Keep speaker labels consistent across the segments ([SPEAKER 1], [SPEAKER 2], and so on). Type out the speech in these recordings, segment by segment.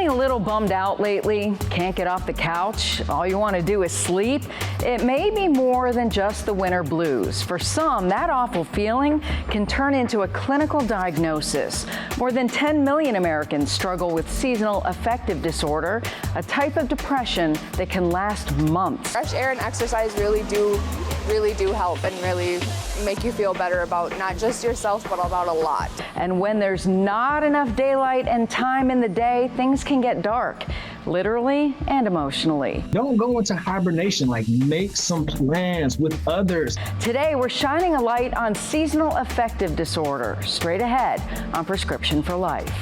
[SPEAKER 1] Feeling a little bummed out lately? Can't get off the couch? All you want to do is sleep? It may be more than just the winter blues. For some, that awful feeling can turn into a clinical diagnosis. More than 10 million Americans struggle with seasonal affective disorder, a type of depression that can last months.
[SPEAKER 2] Fresh air and exercise really do help and really make you feel better about not just yourself, but about a lot.
[SPEAKER 1] And when there's not enough daylight and time in the day, things can get dark, literally and emotionally.
[SPEAKER 3] Don't go into hibernation, make some plans with others.
[SPEAKER 1] Today, we're shining a light on seasonal affective disorder, straight ahead on Prescription for Life.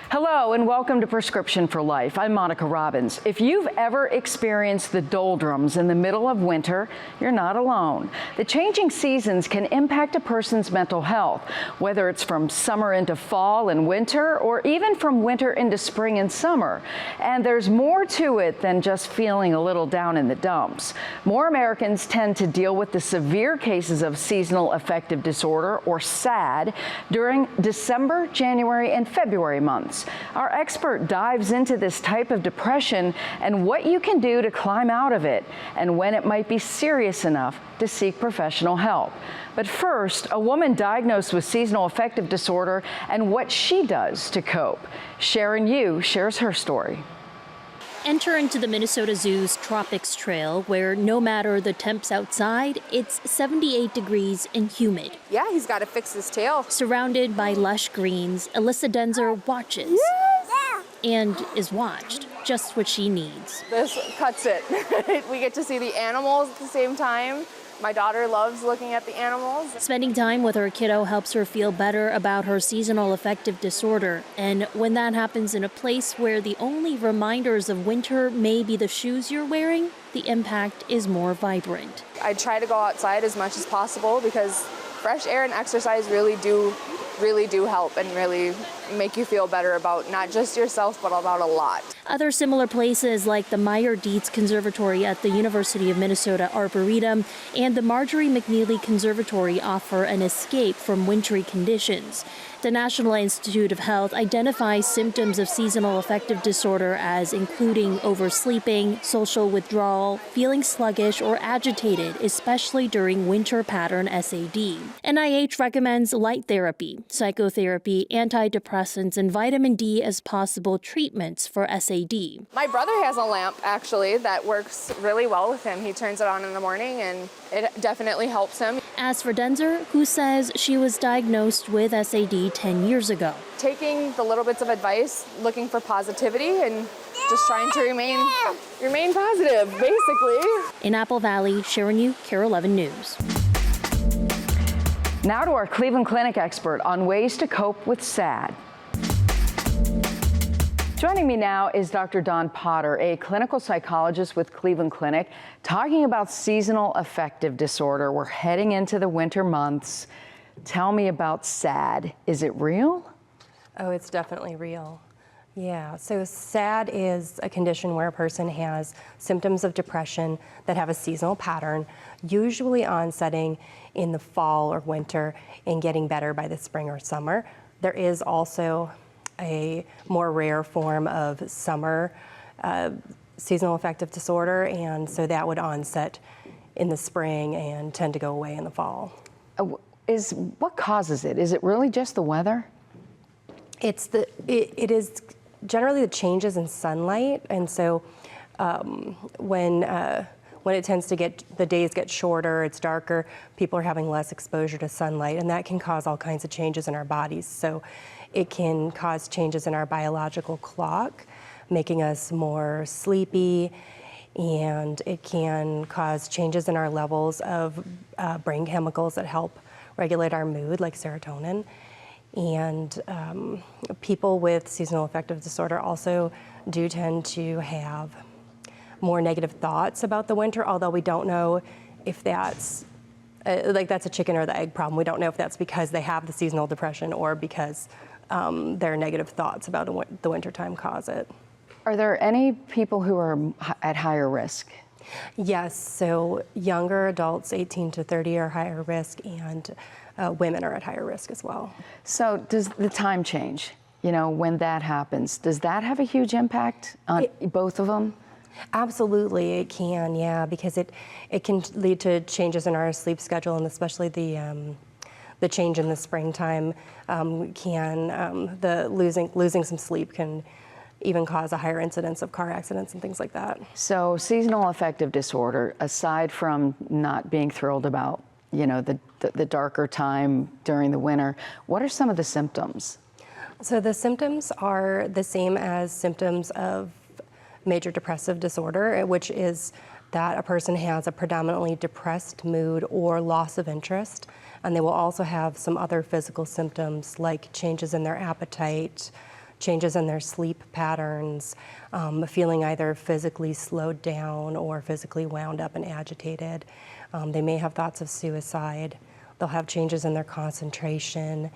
[SPEAKER 1] Hello and welcome to Prescription for Life. I'm Monica Robbins. If you've ever experienced the doldrums in the middle of winter, you're not alone. The changing seasons can impact a person's mental health, whether it's from summer into fall and winter, or even from winter into spring and summer. And there's more to it than just feeling a little down in the dumps. More Americans tend to deal with the severe cases of seasonal affective disorder, or SAD, during December, January, and February months. Our expert dives into this type of depression and what you can do to climb out of it, and when it might be serious enough to seek professional help. But first, a woman diagnosed with seasonal affective disorder and what she does to cope. Sharon Yu shares her story.
[SPEAKER 4] Enter into the Minnesota Zoo's Tropics Trail, where no matter the temps outside, it's 78 degrees and humid.
[SPEAKER 2] Yeah, he's got to fix his tail.
[SPEAKER 4] Surrounded by lush greens, Alyssa Denzer watches and is watched, just what she needs.
[SPEAKER 2] This cuts it. We get to see the animals at the same time. My daughter loves looking at the animals.
[SPEAKER 4] Spending time with her kiddo helps her feel better about her seasonal affective disorder. And when that happens in a place where the only reminders of winter may be the shoes you're wearing, the impact is more vibrant.
[SPEAKER 2] I try to go outside as much as possible because fresh air and exercise really do help and really make you feel better about not just yourself, but about a lot.
[SPEAKER 4] Other similar places like the Meyer-Dietz Conservatory at the University of Minnesota Arboretum and the Marjorie McNeely Conservatory offer an escape from wintry conditions. The National Institute of Health identifies symptoms of seasonal affective disorder as including oversleeping, social withdrawal, feeling sluggish or agitated, especially during winter pattern SAD. NIH recommends light therapy, psychotherapy, antidepressants, and vitamin D as possible treatments for SAD.
[SPEAKER 2] My brother has a lamp, actually, that works really well with him. He turns it on in the morning, and it definitely helps him.
[SPEAKER 4] As for Denzer, who says she was diagnosed with SAD 10 years ago.
[SPEAKER 2] Taking the little bits of advice, looking for positivity, and just trying to remain positive, basically.
[SPEAKER 4] In Apple Valley, Sharon Yu, KARE 11 News.
[SPEAKER 1] Now to our Cleveland Clinic expert on ways to cope with SAD. Joining me now is Dr. Dawn Potter, a clinical psychologist with Cleveland Clinic, talking about seasonal affective disorder. We're heading into the winter months. Tell me about SAD. Is it real?
[SPEAKER 5] Oh, it's definitely real. Yeah, so SAD is a condition where a person has symptoms of depression that have a seasonal pattern, usually onsetting in the fall or winter and getting better by the spring or summer. There is also a more rare form of summer seasonal affective disorder, and so that would onset in the spring and tend to go away in the fall.
[SPEAKER 1] What causes it? Is it really just the weather?
[SPEAKER 5] It is generally the changes in sunlight, and so when it tends to the days get shorter, it's darker, people are having less exposure to sunlight, and that can cause all kinds of changes in our bodies. So it can cause changes in our biological clock, making us more sleepy, and it can cause changes in our levels of brain chemicals that help regulate our mood, like serotonin. And people with seasonal affective disorder also do tend to have more negative thoughts about the winter, although we don't know if that's that's a chicken or the egg problem. We don't know if that's because they have the seasonal depression or because their negative thoughts about the wintertime cause it.
[SPEAKER 1] Are there any people who are at higher risk?
[SPEAKER 5] Yes, so younger adults, 18 to 30, are higher risk, and women are at higher risk as well.
[SPEAKER 1] So does the time change, when that happens? Does that have a huge impact on both of them?
[SPEAKER 5] Absolutely, it can, yeah, because it can lead to changes in our sleep schedule, and especially the change in the springtime the losing some sleep can even cause a higher incidence of car accidents and things like that.
[SPEAKER 1] So seasonal affective disorder, aside from not being thrilled about, the darker time during the winter, what are some of the symptoms?
[SPEAKER 5] So the symptoms are the same as symptoms of major depressive disorder, which is that a person has a predominantly depressed mood or loss of interest, and they will also have some other physical symptoms like changes in their appetite, changes in their sleep patterns, feeling either physically slowed down or physically wound up and agitated. They may have thoughts of suicide. They'll have changes in their concentration,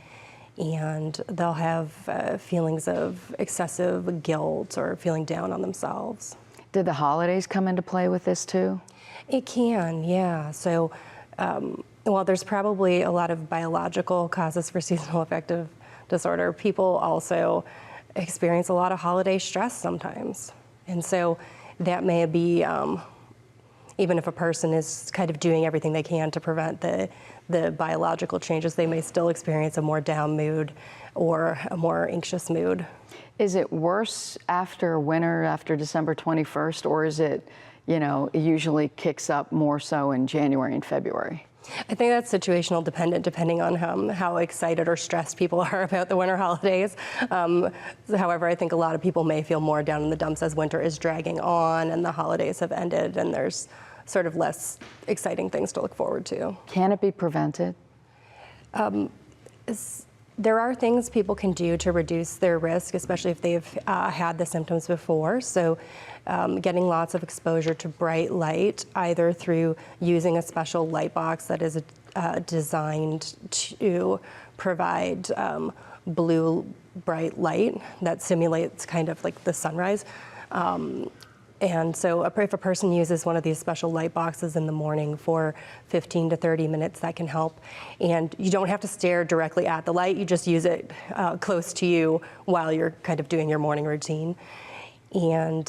[SPEAKER 5] and they'll have feelings of excessive guilt or feeling down on themselves.
[SPEAKER 1] Did the holidays come into play with this too?
[SPEAKER 5] It can, yeah. So, while there's probably a lot of biological causes for seasonal affective disorder, people also experience a lot of holiday stress sometimes. And so that may be, even if a person is kind of doing everything they can to prevent the biological changes, they may still experience a more down mood or a more anxious mood.
[SPEAKER 1] Is it worse after winter, after December 21st, or is it, it usually kicks up more so in January and February?
[SPEAKER 5] I think that's situational dependent, depending on how excited or stressed people are about the winter holidays. However, I think a lot of people may feel more down in the dumps as winter is dragging on and the holidays have ended and there's sort of less exciting things to look forward to.
[SPEAKER 1] Can it be prevented?
[SPEAKER 5] There are things people can do to reduce their risk, especially if they've had the symptoms before. So getting lots of exposure to bright light, either through using a special light box that is designed to provide blue bright light that simulates kind of like the sunrise. And so if a person uses one of these special light boxes in the morning for 15 to 30 minutes, that can help. And you don't have to stare directly at the light, you just use it close to you while you're kind of doing your morning routine. And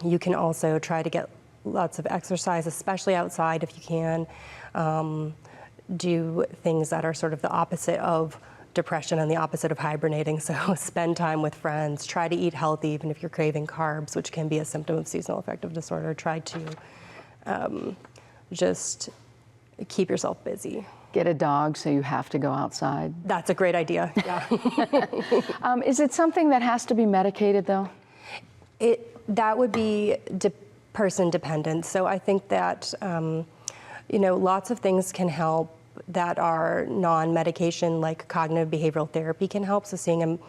[SPEAKER 5] you can also try to get lots of exercise, especially outside if you can. Do things that are sort of the opposite of depression and the opposite of hibernating. So spend time with friends, try to eat healthy even if you're craving carbs, which can be a symptom of seasonal affective disorder. Try to just keep yourself busy.
[SPEAKER 1] Get a dog so you have to go outside.
[SPEAKER 5] That's a great idea, yeah.
[SPEAKER 1] Is it something that has to be medicated though?
[SPEAKER 5] That would be person dependent. So I think that, lots of things can help that are non-medication, like cognitive behavioral therapy can help. So seeing a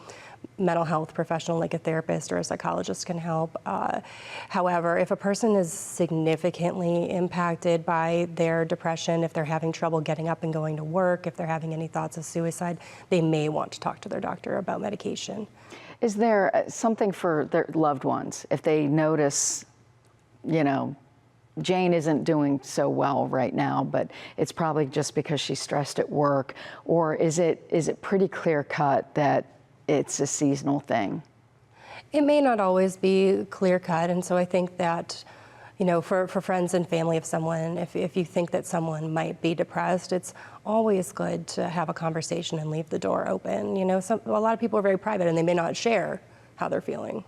[SPEAKER 5] mental health professional like a therapist or a psychologist can help. However, if a person is significantly impacted by their depression, if they're having trouble getting up and going to work, if they're having any thoughts of suicide, they may want to talk to their doctor about medication.
[SPEAKER 1] Is there something for their loved ones if they notice, Jane isn't doing so well right now, but it's probably just because she's stressed at work? Or is it pretty clear cut that it's a seasonal thing?
[SPEAKER 5] It may not always be clear cut, and so I think that, for friends and family of someone, if you think that someone might be depressed, it's always good to have a conversation and leave the door open. A lot of people are very private and they may not share how they're feeling.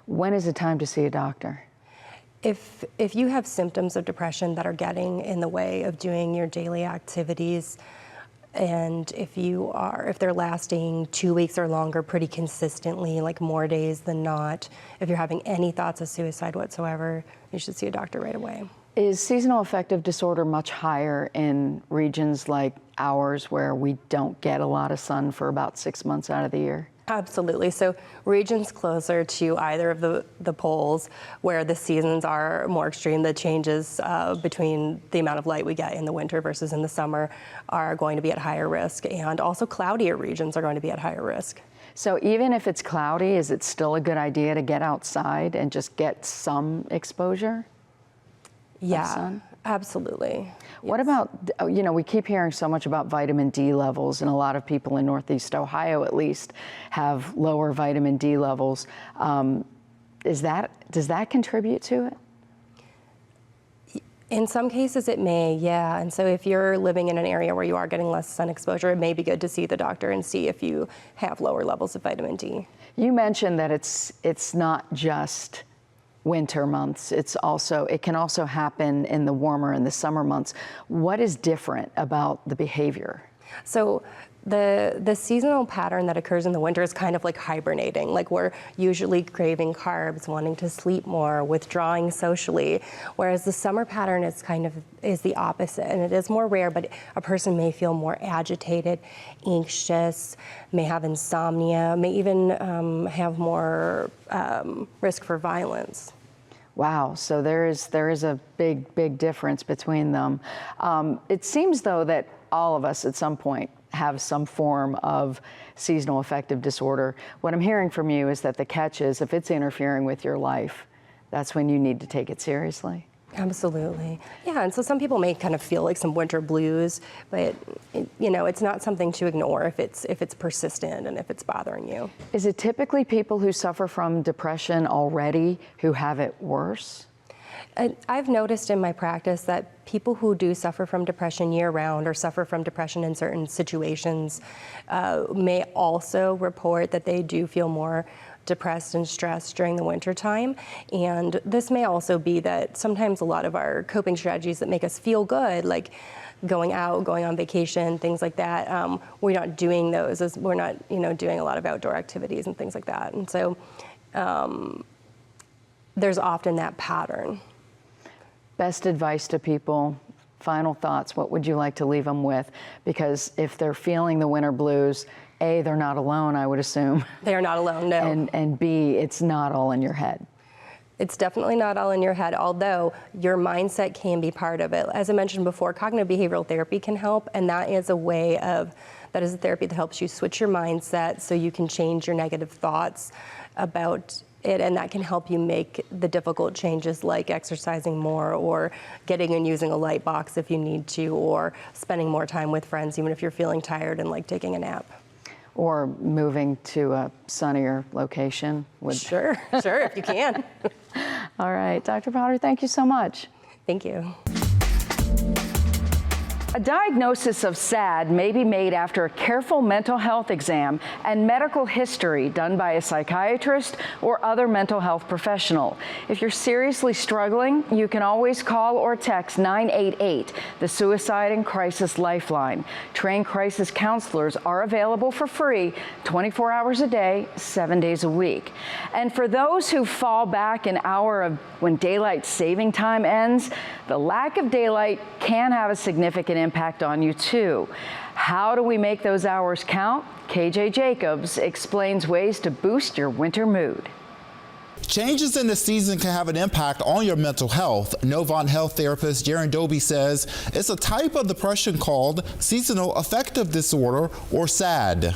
[SPEAKER 1] When is it time to see a doctor?
[SPEAKER 5] If you have symptoms of depression that are getting in the way of doing your daily activities, and if they're lasting 2 weeks or longer pretty consistently, like more days than not, if you're having any thoughts of suicide whatsoever, you should see a doctor right away.
[SPEAKER 1] Is seasonal affective disorder much higher in regions like ours where we don't get a lot of sun for about 6 months out of the year?
[SPEAKER 5] Absolutely. So regions closer to either of the poles where the seasons are more extreme, the changes between the amount of light we get in the winter versus in the summer are going to be at higher risk, and also cloudier regions are going to be at higher risk.
[SPEAKER 1] So even if it's cloudy, is it still a good idea to get outside and just get some exposure?
[SPEAKER 5] Yeah,
[SPEAKER 1] sun?
[SPEAKER 5] absolutely.
[SPEAKER 1] What about, we keep hearing so much about vitamin D levels, and a lot of people in Northeast Ohio, at least, have lower vitamin D levels. Does that contribute to it?
[SPEAKER 5] In some cases it may, yeah. And so if you're living in an area where you are getting less sun exposure, it may be good to see the doctor and see if you have lower levels of vitamin D.
[SPEAKER 1] You mentioned that it's not just winter months. It can also happen in the warmer and the summer months. What is different about the behavior?
[SPEAKER 5] So the seasonal pattern that occurs in the winter is kind of like hibernating. Like, we're usually craving carbs, wanting to sleep more, withdrawing socially, whereas the summer pattern is the opposite, and it is more rare, but a person may feel more agitated, anxious, may have insomnia, may even have more risk for violence.
[SPEAKER 1] Wow, so there is a big difference between them. It seems, though, that all of us at some point have some form of seasonal affective disorder. What I'm hearing from you is that the catch is, if it's interfering with your life, that's when you need to take it seriously.
[SPEAKER 5] Absolutely. Yeah, and so some people may kind of feel like some winter blues, but it's not something to ignore if it's persistent and if it's bothering you.
[SPEAKER 1] Is it typically people who suffer from depression already who have it worse?
[SPEAKER 5] I've noticed in my practice that people who do suffer from depression year-round or suffer from depression in certain situations may also report that they do feel more depressed and stressed during the winter time. And this may also be that sometimes a lot of our coping strategies that make us feel good, like going out, going on vacation, things like that, we're not doing those, as we're not doing a lot of outdoor activities and things like that. And so there's often that pattern.
[SPEAKER 1] Best advice to people, final thoughts, what would you like to leave them with? Because if they're feeling the winter blues, A, they're not alone, I would assume.
[SPEAKER 5] They are not alone, no.
[SPEAKER 1] And B, it's not all in your head.
[SPEAKER 5] It's definitely not all in your head, although your mindset can be part of it. As I mentioned before, cognitive behavioral therapy can help, and that is a therapy that helps you switch your mindset so you can change your negative thoughts about it, and that can help you make the difficult changes, like exercising more, or getting and using a light box if you need to, or spending more time with friends even if you're feeling tired and like taking a nap.
[SPEAKER 1] Or moving to a sunnier location.
[SPEAKER 5] Sure, if you can.
[SPEAKER 1] All right, Dr. Potter, thank you so much.
[SPEAKER 5] Thank you.
[SPEAKER 1] A diagnosis of SAD may be made after a careful mental health exam and medical history done by a psychiatrist or other mental health professional. If you're seriously struggling, you can always call or text 988, the Suicide and Crisis Lifeline. Trained crisis counselors are available for free 24 hours a day, 7 days a week. And for those who fall back an hour of when daylight saving time ends, the lack of daylight can have a significant impact on you too. How do we make those hours count? KJ Jacobs explains ways to boost your winter mood.
[SPEAKER 6] Changes in the season can have an impact on your mental health. Novant health therapist Jaren Doby says it's a type of depression called seasonal affective disorder, or SAD.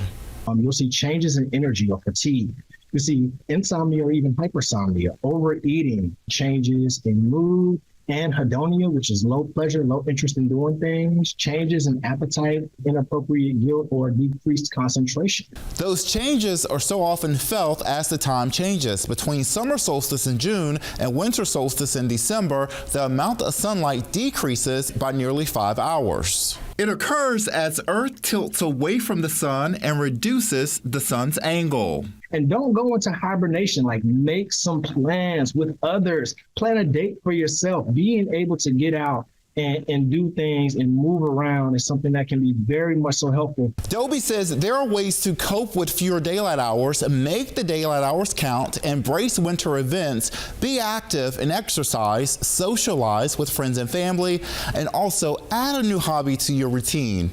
[SPEAKER 3] You'll see changes in energy or fatigue. You see insomnia or even hypersomnia, overeating, changes in mood, anhedonia, which is low pleasure, low interest in doing things, changes in appetite, inappropriate guilt, or decreased concentration.
[SPEAKER 6] Those changes are so often felt as the time changes. Between summer solstice in June and winter solstice in December, the amount of sunlight decreases by nearly 5 hours. It occurs as Earth tilts away from the sun and reduces the sun's angle.
[SPEAKER 3] And don't go into hibernation. Like, make some plans with others. Plan a date for yourself. Being able to get out and do things and move around is something that can be very much so helpful.
[SPEAKER 6] Doby says there are ways to cope with fewer daylight hours, make the daylight hours count, embrace winter events, be active and exercise, socialize with friends and family, and also add a new hobby to your routine.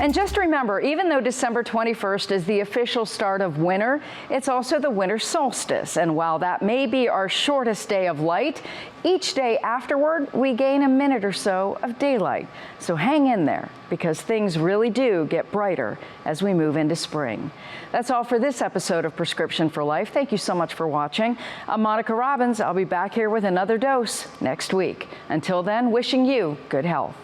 [SPEAKER 1] And just remember, even though December 21st is the official start of winter, it's also the winter solstice. And while that may be our shortest day of light, each day afterward, we gain a minute or so of daylight. So hang in there, because things really do get brighter as we move into spring. That's all for this episode of Prescription for Life. Thank you so much for watching. I'm Monica Robbins. I'll be back here with another dose next week. Until then, wishing you good health.